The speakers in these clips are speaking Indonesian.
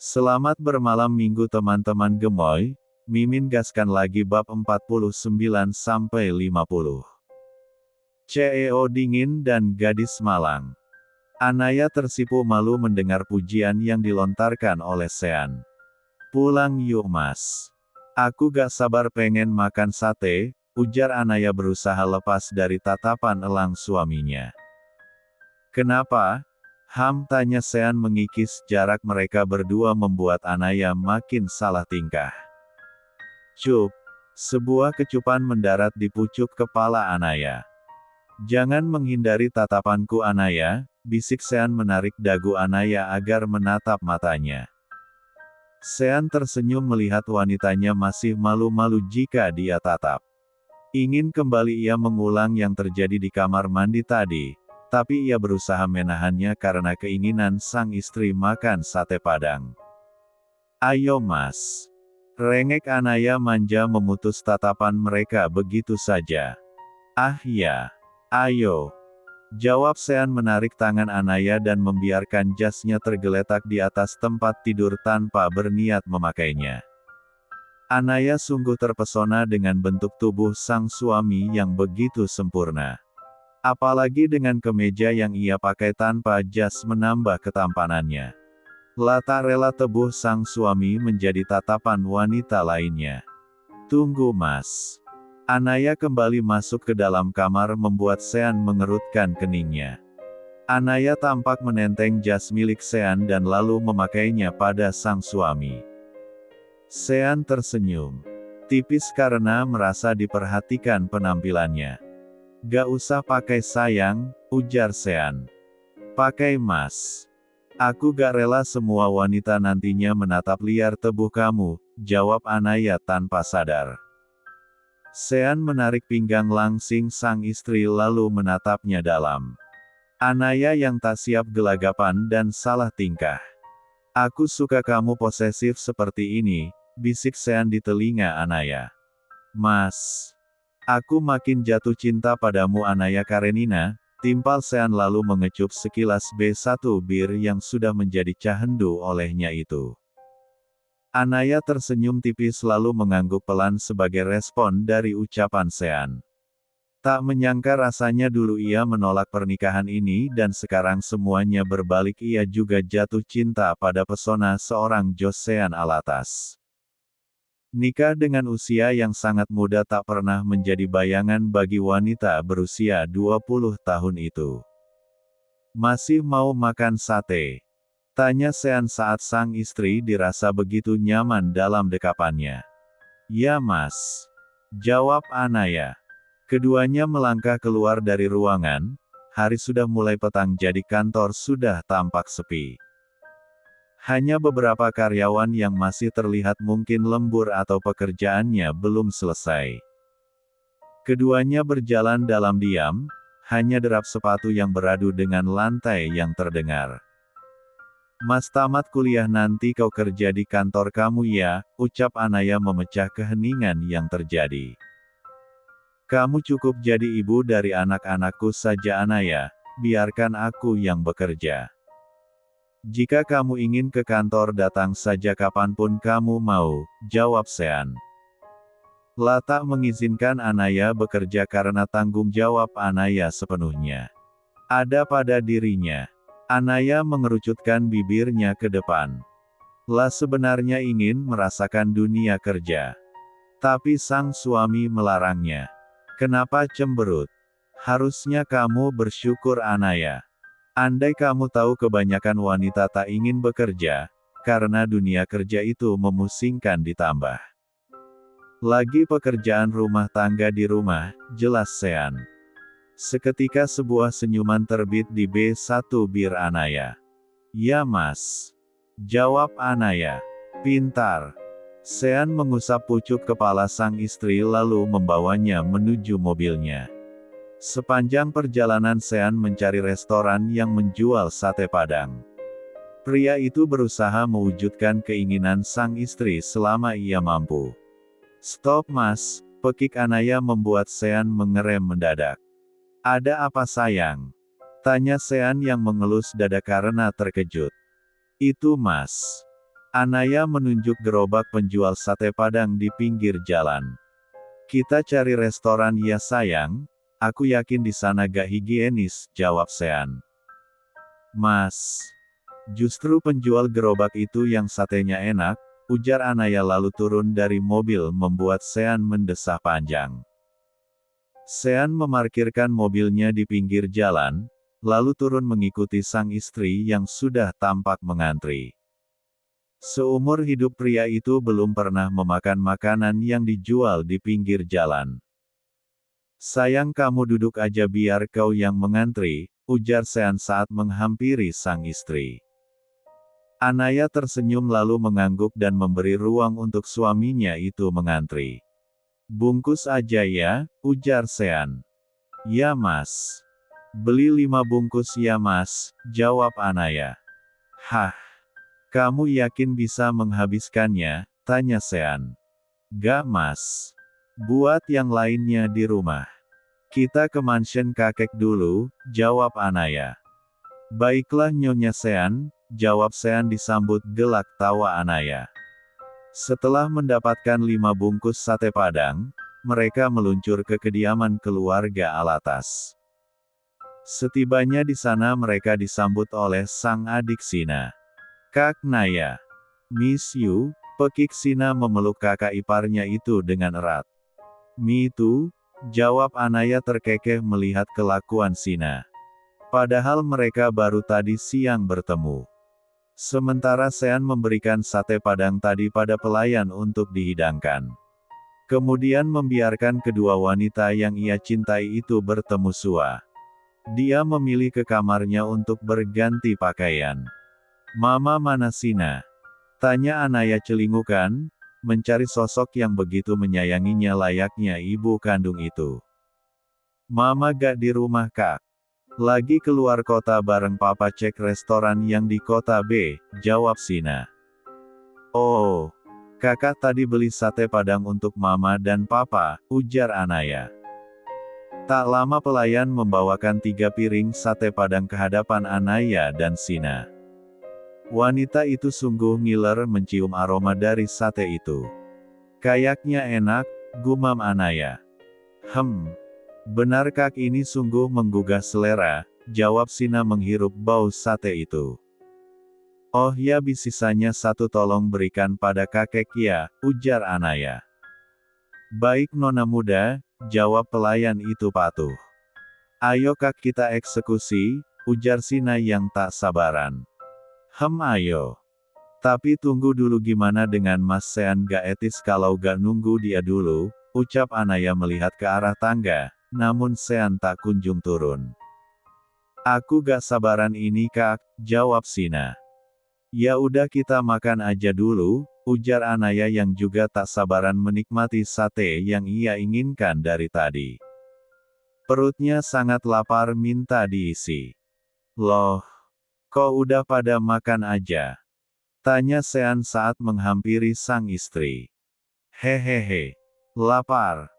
Selamat bermalam minggu teman-teman gemoy, Mimin gaskan lagi bab 49-50. CEO dingin dan gadis malang. Anaya tersipu malu mendengar pujian yang dilontarkan oleh Sean. Pulang yuk mas. Aku gak sabar pengen makan sate, ujar Anaya berusaha lepas dari tatapan elang suaminya. Kenapa? Tanya Sean mengikis jarak mereka berdua membuat Anaya makin salah tingkah. Cup. Sebuah kecupan mendarat di pucuk kepala Anaya. Jangan menghindari tatapanku Anaya, bisik Sean menarik dagu Anaya agar menatap matanya. Sean tersenyum melihat wanitanya masih malu-malu jika dia tatap. Ingin kembali ia mengulang yang terjadi di kamar mandi tadi. Tapi ia berusaha menahannya karena keinginan sang istri makan sate padang. Ayo mas. Rengek Anaya manja memutus tatapan mereka begitu saja. Ah ya. Ayo. Jawab Sean menarik tangan Anaya dan membiarkan jasnya tergeletak di atas tempat tidur tanpa berniat memakainya. Anaya sungguh terpesona dengan bentuk tubuh sang suami yang begitu sempurna. Apalagi dengan kemeja yang ia pakai tanpa jas menambah ketampanannya. Tak rela tebuh sang suami menjadi tatapan wanita lainnya. Tunggu mas. Anaya kembali masuk ke dalam kamar membuat Sean mengerutkan keningnya. Anaya tampak menenteng jas milik Sean dan lalu memakainya pada sang suami. Sean tersenyum. Tipis karena merasa diperhatikan penampilannya. Gak usah pakai sayang, ujar Sean. Pakai mas. Aku gak rela semua wanita nantinya menatap liar tubuh kamu, jawab Anaya tanpa sadar. Sean menarik pinggang langsing sang istri lalu menatapnya dalam. Anaya yang tak siap gelagapan dan salah tingkah. Aku suka kamu posesif seperti ini, bisik Sean di telinga Anaya. Mas. Aku makin jatuh cinta padamu Anaya Karenina, timpal Sean lalu mengecup sekilas B1 bir yang sudah menjadi cahendu olehnya itu. Anaya tersenyum tipis lalu mengangguk pelan sebagai respon dari ucapan Sean. Tak menyangka rasanya dulu ia menolak pernikahan ini dan sekarang semuanya berbalik ia juga jatuh cinta pada pesona seorang Joseon Alatas. Nikah dengan usia yang sangat muda tak pernah menjadi bayangan bagi wanita berusia 20 tahun itu. Masih mau makan sate? Tanya Sean saat sang istri dirasa begitu nyaman dalam dekapannya. Ya mas. Jawab Anaya. Keduanya melangkah keluar dari ruangan, hari sudah mulai petang jadi kantor sudah tampak sepi. Hanya beberapa karyawan yang masih terlihat mungkin lembur atau pekerjaannya belum selesai. Keduanya berjalan dalam diam, hanya derap sepatu yang beradu dengan lantai yang terdengar. Mas tamat kuliah nanti kau kerja di kantor kamu ya, ucap Anaya memecah keheningan yang terjadi. Kamu cukup jadi ibu dari anak-anakku saja Anaya, biarkan aku yang bekerja. Jika kamu ingin ke kantor datang saja kapanpun kamu mau, jawab Sean. Tak mengizinkan Anaya bekerja karena tanggung jawab Anaya sepenuhnya ada pada dirinya. Anaya mengerucutkan bibirnya ke depan. Sebenarnya ingin merasakan dunia kerja. Tapi sang suami melarangnya. Kenapa cemberut? Harusnya kamu bersyukur Anaya. Andai kamu tahu kebanyakan wanita tak ingin bekerja, karena dunia kerja itu memusingkan ditambah lagi pekerjaan rumah tangga di rumah, jelas Sean. Seketika sebuah senyuman terbit di B1 bir Anaya. Ya mas. Jawab Anaya. Pintar. Sean mengusap pucuk kepala sang istri lalu membawanya menuju mobilnya. Sepanjang perjalanan Sean mencari restoran yang menjual sate padang. Pria itu berusaha mewujudkan keinginan sang istri selama ia mampu. Stop mas, pekik Anaya membuat Sean mengerem mendadak. Ada apa sayang? Tanya Sean yang mengelus dada karena terkejut. Itu mas. Anaya menunjuk gerobak penjual sate Padang di pinggir jalan. Kita cari restoran ya sayang, aku yakin di sana gak higienis, jawab Sean. Mas, justru penjual gerobak itu yang satenya enak, ujar Anaya lalu turun dari mobil membuat Sean mendesah panjang. Sean memarkirkan mobilnya di pinggir jalan, lalu turun mengikuti sang istri yang sudah tampak mengantri. Seumur hidup pria itu belum pernah memakan makanan yang dijual di pinggir jalan. Sayang kamu duduk aja biar kau yang mengantri, ujar Sean saat menghampiri sang istri. Anaya tersenyum lalu mengangguk dan memberi ruang untuk suaminya itu mengantri. Bungkus aja ya, ujar Sean. Ya mas. Beli 5 bungkus ya mas, jawab Anaya. Hah? Kamu yakin bisa menghabiskannya? Tanya Sean. Gak mas. Buat yang lainnya di rumah. Kita ke mansion kakek dulu, jawab Anaya. Baiklah Nyonya Sean, jawab Sean disambut gelak tawa Anaya. Setelah mendapatkan 5 bungkus sate Padang, mereka meluncur ke kediaman keluarga Alatas. Setibanya di sana mereka disambut oleh sang adik Sina. Kak Naya. Miss you, pekik Sina memeluk kakak iparnya itu dengan erat. Me too, jawab Anaya terkekeh melihat kelakuan Sina. Padahal mereka baru tadi siang bertemu. Sementara Sean memberikan sate Padang tadi pada pelayan untuk dihidangkan. Kemudian membiarkan kedua wanita yang ia cintai itu bertemu sua. Dia memilih ke kamarnya untuk berganti pakaian. Mama mana Sina? Tanya Anaya celingukan, mencari sosok yang begitu menyayanginya layaknya ibu kandung itu. Mama gak di rumah kak. Lagi keluar kota bareng papa cek restoran yang di kota B, jawab Sina. Oh, kakak tadi beli sate Padang untuk mama dan papa, ujar Anaya. Tak lama pelayan membawakan 3 piring sate Padang ke hadapan Anaya dan Sina. Wanita itu sungguh ngiler mencium aroma dari sate itu. Kayaknya enak, gumam Anaya. Benar kak ini sungguh menggugah selera, jawab Sina menghirup bau sate itu. Oh ya sisanya 1 tolong berikan pada kakek ya, ujar Anaya. Baik nona muda, jawab pelayan itu patuh. Ayo kak kita eksekusi, ujar Sina yang tak sabaran. Ayo. Tapi tunggu dulu gimana dengan Mas Sean gak etis kalau gak nunggu dia dulu, ucap Anaya melihat ke arah tangga. Namun Sean tak kunjung turun. Aku gak sabaran ini kak, jawab Sina. Ya udah kita makan aja dulu, ujar Anaya yang juga tak sabaran menikmati sate yang ia inginkan dari tadi. Perutnya sangat lapar minta diisi. Loh, kok udah pada makan aja? Tanya Sean saat menghampiri sang istri. Hehehe, lapar.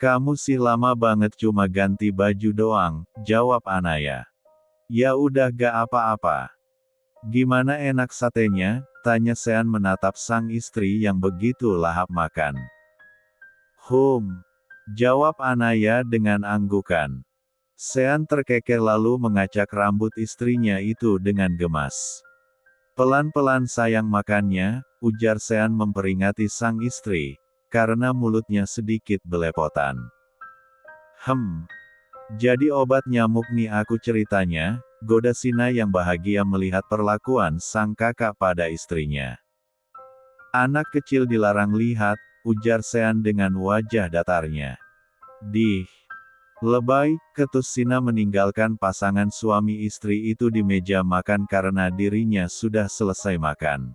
Kamu sih lama banget cuma ganti baju doang, jawab Anaya. Ya udah gak apa-apa. Gimana enak satenya? Tanya Sean menatap sang istri yang begitu lahap makan. Jawab Anaya dengan anggukan. Sean terkekeh lalu mengacak rambut istrinya itu dengan gemas. Pelan-pelan sayang makannya, ujar Sean memperingati sang istri. Karena mulutnya sedikit belepotan. Jadi obat nyamuk nih aku ceritanya, goda Sina yang bahagia melihat perlakuan sang kakak pada istrinya. Anak kecil dilarang lihat, ujar Sean dengan wajah datarnya. Lebay, ketus Sina meninggalkan pasangan suami istri itu di meja makan karena dirinya sudah selesai makan.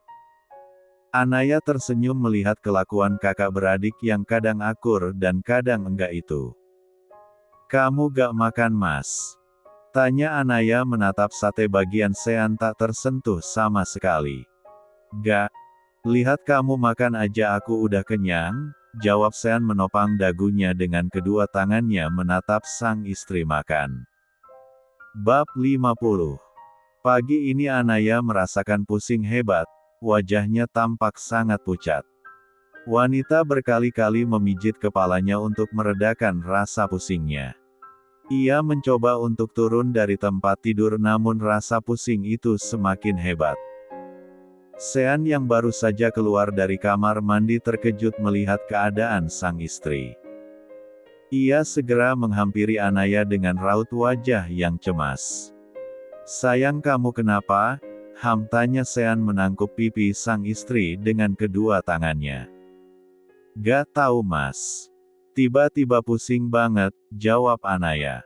Anaya tersenyum melihat kelakuan kakak beradik yang kadang akur dan kadang enggak itu. Kamu gak makan mas? Tanya Anaya menatap sate bagian Sean tak tersentuh sama sekali. Gak. Lihat kamu makan aja aku udah kenyang, jawab Sean menopang dagunya dengan kedua tangannya menatap sang istri makan. Bab 50. Pagi ini Anaya merasakan pusing hebat. wajahnya tampak sangat pucat. Wanita berkali-kali memijit kepalanya untuk meredakan rasa pusingnya. Ia mencoba untuk turun dari tempat tidur namun rasa pusing itu semakin hebat. Sean yang baru saja keluar dari kamar mandi terkejut melihat keadaan sang istri. Ia segera menghampiri Anaya dengan raut wajah yang cemas. "Sayang, kamu kenapa?" tanya Sean menangkup pipi sang istri dengan kedua tangannya. "Gak tahu, Mas. Tiba-tiba pusing banget," jawab Anaya.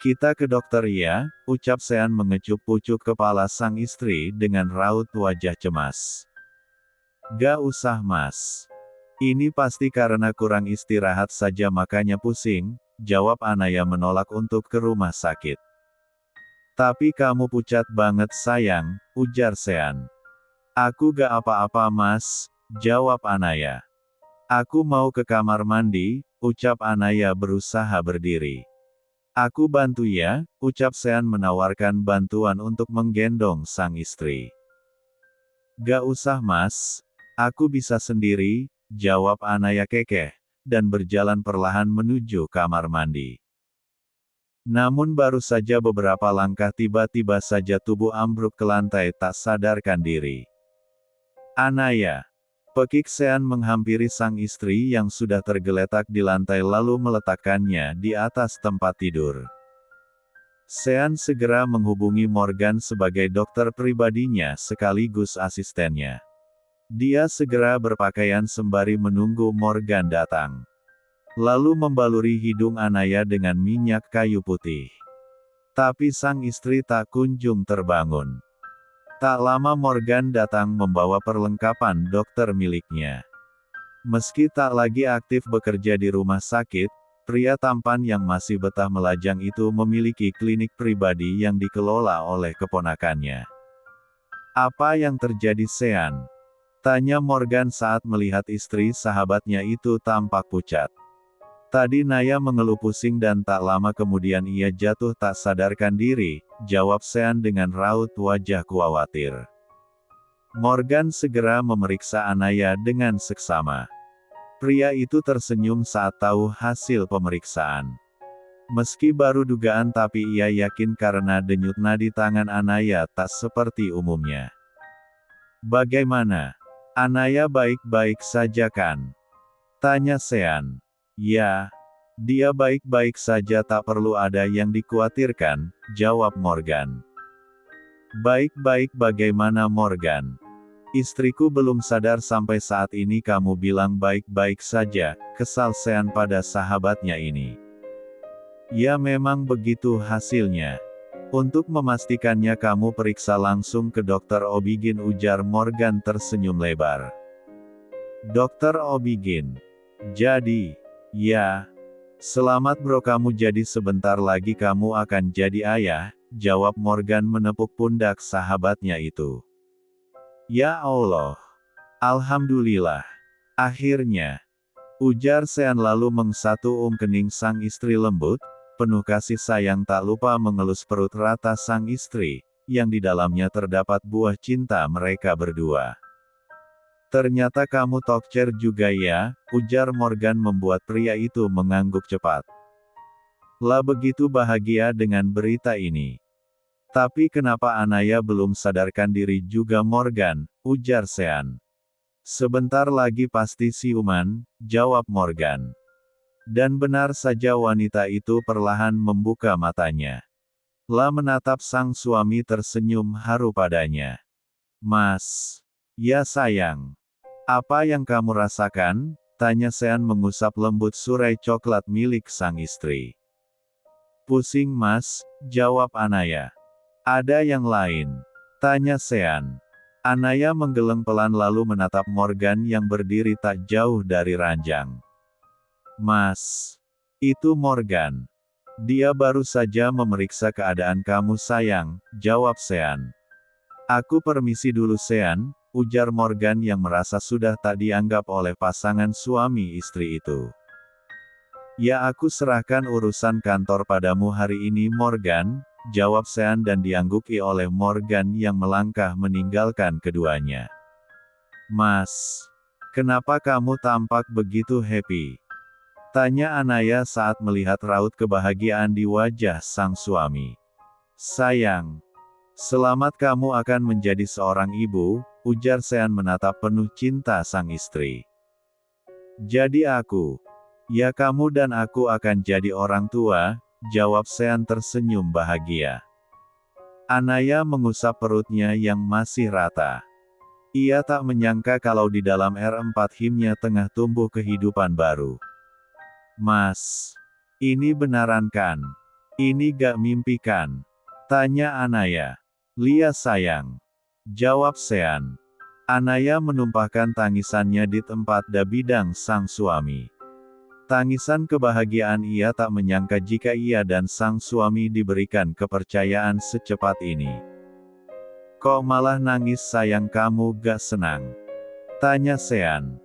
"Kita ke dokter ya," ucap Sean mengecup pucuk kepala sang istri dengan raut wajah cemas. "Gak usah, Mas. Ini pasti karena kurang istirahat saja makanya pusing," jawab Anaya menolak untuk ke rumah sakit. "Tapi kamu pucat banget sayang," ujar Sean. "Aku gak apa-apa, Mas," jawab Anaya. "Aku mau ke kamar mandi," ucap Anaya berusaha berdiri. "Aku bantu ya," ucap Sean menawarkan bantuan untuk menggendong sang istri. "Gak usah, Mas. Aku bisa sendiri," jawab Anaya kekeh, dan berjalan perlahan menuju kamar mandi. Namun baru saja beberapa langkah tiba-tiba saja tubuh ambruk ke lantai tak sadarkan diri. "Anaya!" Pekik Sean menghampiri sang istri yang sudah tergeletak di lantai lalu meletakkannya di atas tempat tidur. Sean segera menghubungi Morgan sebagai dokter pribadinya sekaligus asistennya. Dia segera berpakaian sembari menunggu Morgan datang. Lalu membaluri hidung Anaya dengan minyak kayu putih. Tapi sang istri tak kunjung terbangun. Tak lama Morgan datang membawa perlengkapan dokter miliknya. Meski tak lagi aktif bekerja di rumah sakit, pria tampan yang masih betah melajang itu memiliki klinik pribadi yang dikelola oleh keponakannya. "Apa yang terjadi, Sean?" tanya Morgan saat melihat istri sahabatnya itu tampak pucat. "Tadi Naya mengeluh pusing dan tak lama kemudian ia jatuh tak sadarkan diri," jawab Sean dengan raut wajah khawatir. Morgan segera memeriksa Anaya dengan seksama. Pria itu tersenyum saat tahu hasil pemeriksaan. Meski baru dugaan tapi ia yakin karena denyut nadi tangan Anaya tak seperti umumnya. "Bagaimana? Anaya baik-baik saja kan?" tanya Sean. "Ya, dia baik-baik saja tak perlu ada yang dikhawatirkan," jawab Morgan. "Baik-baik bagaimana Morgan? Istriku belum sadar sampai saat ini kamu bilang baik-baik saja," kesal Sean pada sahabatnya ini. "Ya memang begitu hasilnya. Untuk memastikannya kamu periksa langsung ke dokter Obigin," ujar Morgan tersenyum lebar. "Dokter Obigin? Jadi, ya. Selamat bro, kamu jadi sebentar lagi kamu akan jadi ayah," jawab Morgan menepuk pundak sahabatnya itu. "Ya Allah. Alhamdulillah. Akhirnya," ujar Sean lalu mengsatu kening sang istri lembut, penuh kasih sayang tak lupa mengelus perut rata sang istri, yang di dalamnya terdapat buah cinta mereka berdua. "Ternyata kamu tokcer juga ya," ujar Morgan membuat pria itu mengangguk cepat. "Lah begitu bahagia dengan berita ini. Tapi kenapa Anaya belum sadarkan diri juga Morgan?" ujar Sean. "Sebentar lagi pasti siuman," jawab Morgan. Dan benar saja wanita itu perlahan membuka matanya. Lah menatap sang suami tersenyum haru padanya. "Mas. Ya sayang. Apa yang kamu rasakan?" tanya Sean mengusap lembut surai coklat milik sang istri. "Pusing Mas," jawab Anaya. "Ada yang lain?" tanya Sean. Anaya menggeleng pelan lalu menatap Morgan yang berdiri tak jauh dari ranjang. "Mas. Itu Morgan. Dia baru saja memeriksa keadaan kamu sayang," jawab Sean. "Aku permisi dulu Sean," ujar Morgan yang merasa sudah tak dianggap oleh pasangan suami istri itu. "Ya aku serahkan urusan kantor padamu hari ini Morgan," jawab Sean dan diangguki oleh Morgan yang melangkah meninggalkan keduanya. Mas, kenapa kamu tampak begitu happy? Tanya Anaya saat melihat raut kebahagiaan di wajah sang suami. Sayang, selamat kamu akan menjadi seorang ibu, ujar Sean menatap penuh cinta sang istri. Jadi aku. Ya kamu dan aku akan jadi orang tua, jawab Sean tersenyum bahagia. Anaya mengusap perutnya yang masih rata. Ia tak menyangka kalau di dalam R4 himnya tengah tumbuh kehidupan baru. Mas, ini benaran kan? Ini gak mimpi kan? Tanya Anaya. Lia sayang. Jawab Sean. Anaya menumpahkan tangisannya di tempat bidang sang suami. Tangisan kebahagiaan. Ia tak menyangka jika ia dan sang suami diberikan kepercayaan secepat ini. Kok malah nangis sayang, kamu gak senang? Tanya Sean.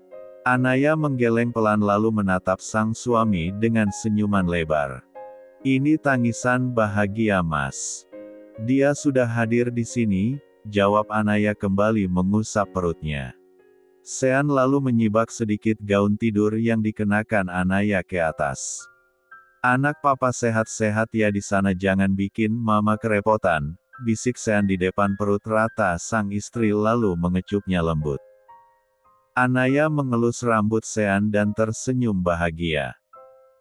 Anaya menggeleng pelan lalu menatap sang suami dengan senyuman lebar. Ini tangisan bahagia Mas. Dia sudah hadir di sini, jawab Anaya kembali mengusap perutnya. Sean lalu menyibak sedikit gaun tidur yang dikenakan Anaya ke atas. Anak papa sehat-sehat ya di sana, jangan bikin mama kerepotan, bisik Sean di depan perut rata sang istri lalu mengecupnya lembut. Anaya mengelus rambut Sean dan tersenyum bahagia.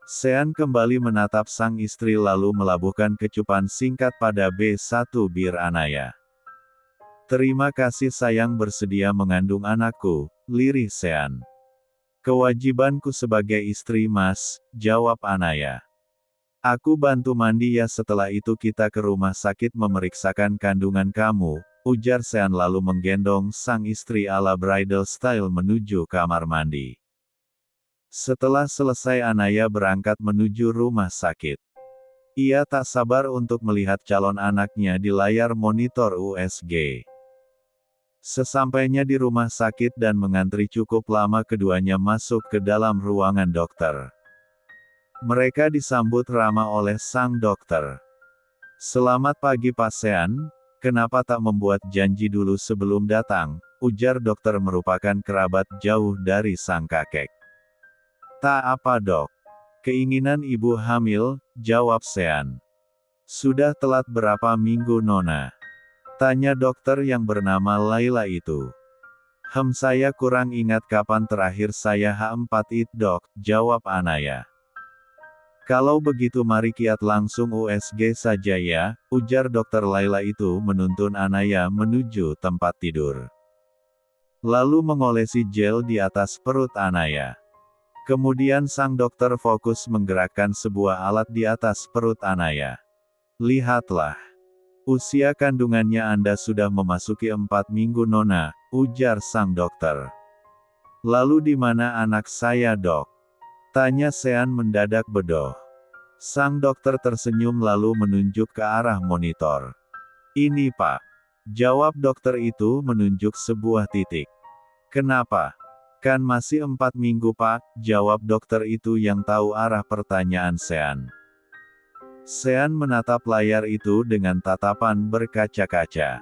Sean kembali menatap sang istri lalu melabuhkan kecupan singkat pada B1 bir Anaya. Terima kasih sayang bersedia mengandung anakku, lirih Sean. Kewajibanku sebagai istri Mas, jawab Anaya. Aku bantu mandi ya, setelah itu kita ke rumah sakit memeriksakan kandungan kamu, ujar Sean lalu menggendong sang istri ala bridal style menuju kamar mandi. Setelah selesai Anaya berangkat menuju rumah sakit. Ia tak sabar untuk melihat calon anaknya di layar monitor USG. Sesampainya di rumah sakit dan mengantri cukup lama, keduanya masuk ke dalam ruangan dokter. Mereka disambut ramah oleh sang dokter. Selamat pagi Pak Sean, kenapa tak membuat janji dulu sebelum datang, ujar dokter merupakan kerabat jauh dari sang kakek. Tak apa dok. Keinginan ibu hamil, jawab Sean. Sudah telat berapa minggu Nona? Tanya dokter yang bernama Laila itu. Saya kurang ingat kapan terakhir saya H4 it dok, jawab Anaya. Kalau begitu mari kiat langsung USG saja ya, ujar dokter Laila itu menuntun Anaya menuju tempat tidur. Lalu mengolesi gel di atas perut Anaya. Kemudian sang dokter fokus menggerakkan sebuah alat di atas perut Anaya. Lihatlah. Usia kandungannya Anda sudah memasuki 4 minggu Nona, ujar sang dokter. Lalu di mana anak saya dok? Tanya Sean mendadak bedoh. Sang dokter tersenyum lalu menunjuk ke arah monitor. Ini Pak. Jawab dokter itu menunjuk sebuah titik. Kenapa? Kan masih 4 minggu Pak, jawab dokter itu yang tahu arah pertanyaan Sean. Sean menatap layar itu dengan tatapan berkaca-kaca.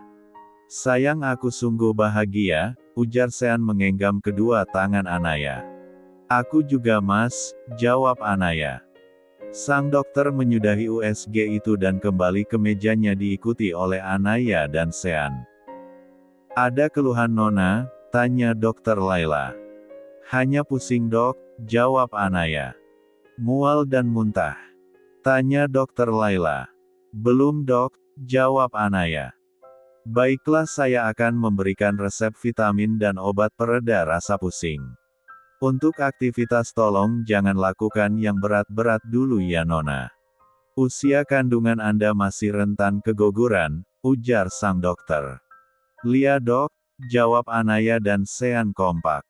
Sayang aku sungguh bahagia, ujar Sean menggenggam kedua tangan Anaya. Aku juga Mas, jawab Anaya. Sang dokter menyudahi USG itu dan kembali ke mejanya diikuti oleh Anaya dan Sean. Ada keluhan Nona? Tanya dokter Laila. Hanya pusing dok, jawab Anaya. Mual dan muntah? Tanya dokter Laila. Belum dok, jawab Anaya. Baiklah, saya akan memberikan resep vitamin dan obat pereda rasa pusing. Untuk aktivitas tolong jangan lakukan yang berat-berat dulu ya Nona. Usia kandungan Anda masih rentan keguguran, ujar sang dokter. Lia dok, jawab Anaya dan Sean kompak.